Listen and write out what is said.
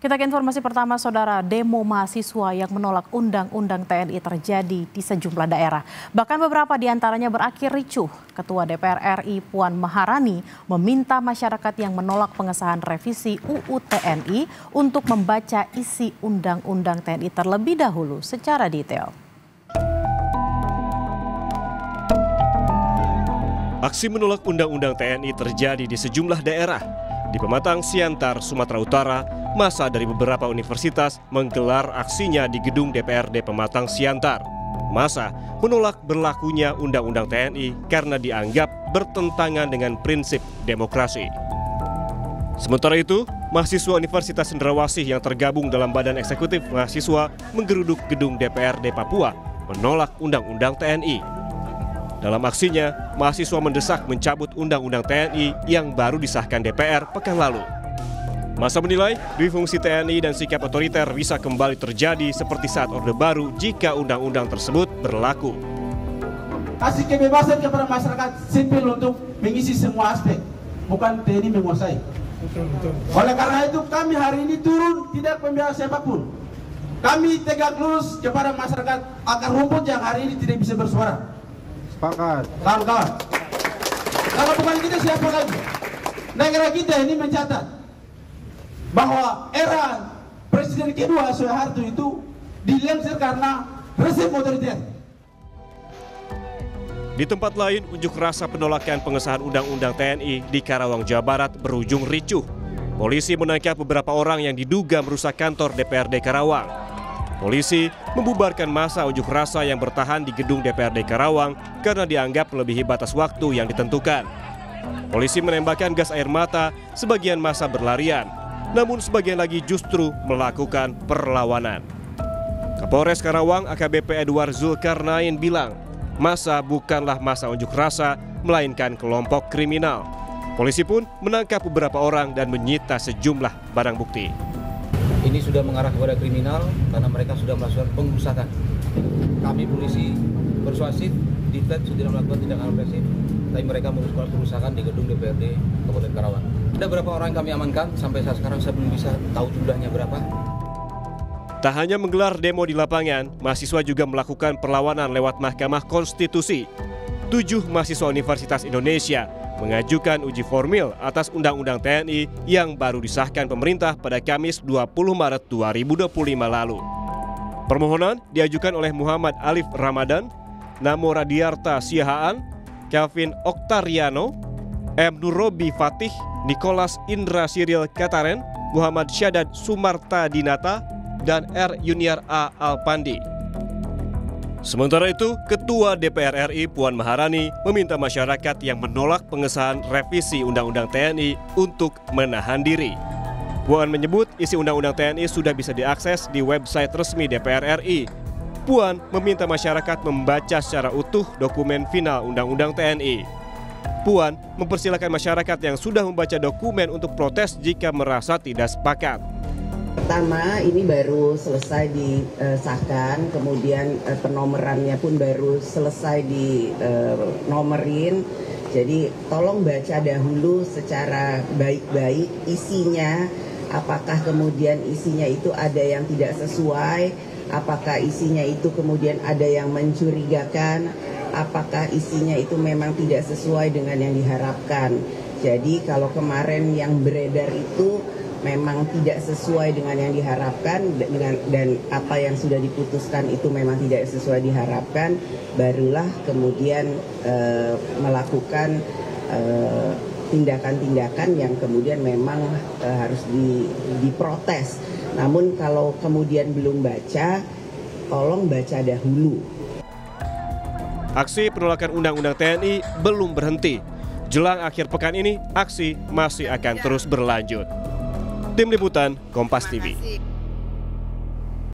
Kita ke informasi pertama, saudara. Demo mahasiswa yang menolak Undang-Undang TNI terjadi di sejumlah daerah. Bahkan beberapa di antaranya berakhir ricuh. Ketua DPR RI Puan Maharani meminta masyarakat yang menolak pengesahan revisi UU TNI untuk membaca isi Undang-Undang TNI terlebih dahulu secara detail. Aksi menolak Undang-Undang TNI terjadi di sejumlah daerah. Di Pematang Siantar, Sumatera Utara, massa dari beberapa universitas menggelar aksinya di gedung DPRD Pematang Siantar. Massa menolak berlakunya Undang-Undang TNI karena dianggap bertentangan dengan prinsip demokrasi. Sementara itu, mahasiswa Universitas Cendrawasih yang tergabung dalam Badan Eksekutif Mahasiswa menggeruduk gedung DPRD Papua menolak Undang-Undang TNI. Dalam aksinya, mahasiswa mendesak mencabut Undang-Undang TNI yang baru disahkan DPR pekan lalu. Massa menilai difungsi TNI dan sikap otoriter bisa kembali terjadi seperti saat Orde Baru jika undang-undang tersebut berlaku. Kasih kebebasan kepada masyarakat sipil untuk mengisi semua aspek, bukan TNI menguasai. Oleh karena itu kami hari ini turun tidak membiarkan siapapun. Kami tegak lurus kepada masyarakat akar rumput yang hari ini tidak bisa bersuara. Sepakat. Kawan-kawan, kalau bukan kita siapa lagi? Negara kita ini mencatat bahwa era Presiden kedua Soeharto itu dilensir karena rezim otoriter. Di tempat lain, unjuk rasa penolakan pengesahan Undang-Undang TNI di Karawang, Jawa Barat berujung ricuh. Polisi menangkap beberapa orang yang diduga merusak kantor DPRD Karawang. Polisi membubarkan massa unjuk rasa yang bertahan di gedung DPRD Karawang karena dianggap melebihi batas waktu yang ditentukan. Polisi menembakkan gas air mata, sebagian massa berlarian, namun sebagian lagi justru melakukan perlawanan. Kapolres Karawang AKBP Edward Zulkarnain bilang, massa bukanlah massa unjuk rasa, melainkan kelompok kriminal. Polisi pun menangkap beberapa orang dan menyita sejumlah barang bukti. Ini sudah mengarah kepada kriminal karena mereka sudah melakukan pengerusakan. Kami polisi persuasif, Ditjen sudah melakukan tindakan represif, tapi mereka melakukan pengerusakan di gedung DPRD Kabupaten Karawang. Ada beberapa orang yang kami amankan, sampai saat sekarang saya belum bisa tahu jumlahnya berapa. Tak hanya menggelar demo di lapangan, mahasiswa juga melakukan perlawanan lewat Mahkamah Konstitusi. 7 mahasiswa Universitas Indonesia mengajukan uji formil atas Undang-Undang TNI yang baru disahkan pemerintah pada Kamis 20 Maret 2025 lalu. Permohonan diajukan oleh Muhammad Alif Ramadan, Namo Radiarta Siahaan, Kelvin Oktariano, M. Nurobi Fatih, Nicholas Indra Siril Kataren, Muhammad Syadad Sumarta Dinata, dan R. Yuniar A. Alpandi. Sementara itu, Ketua DPR RI Puan Maharani meminta masyarakat yang menolak pengesahan revisi Undang-Undang TNI untuk menahan diri. Puan menyebut isi Undang-Undang TNI sudah bisa diakses di website resmi DPR RI. Puan meminta masyarakat membaca secara utuh dokumen final Undang-Undang TNI. Puan mempersilahkan masyarakat yang sudah membaca dokumen untuk protes jika merasa tidak sepakat. Pertama, ini baru selesai disahkan, kemudian penomorannya pun baru selesai dinomerin. Jadi tolong baca dahulu secara baik-baik isinya, apakah kemudian isinya itu ada yang tidak sesuai, apakah isinya itu kemudian ada yang mencurigakan, apakah isinya itu memang tidak sesuai dengan yang diharapkan. Jadi kalau kemarin yang beredar itu memang tidak sesuai dengan yang diharapkan dan apa yang sudah diputuskan itu memang tidak sesuai diharapkan, barulah kemudian melakukan tindakan-tindakan yang kemudian memang harus diprotes. Namun kalau kemudian belum baca, tolong baca dahulu. Aksi penolakan Undang-Undang TNI belum berhenti. Jelang akhir pekan ini, aksi masih akan terus berlanjut. Tim Liputan Kompas TV.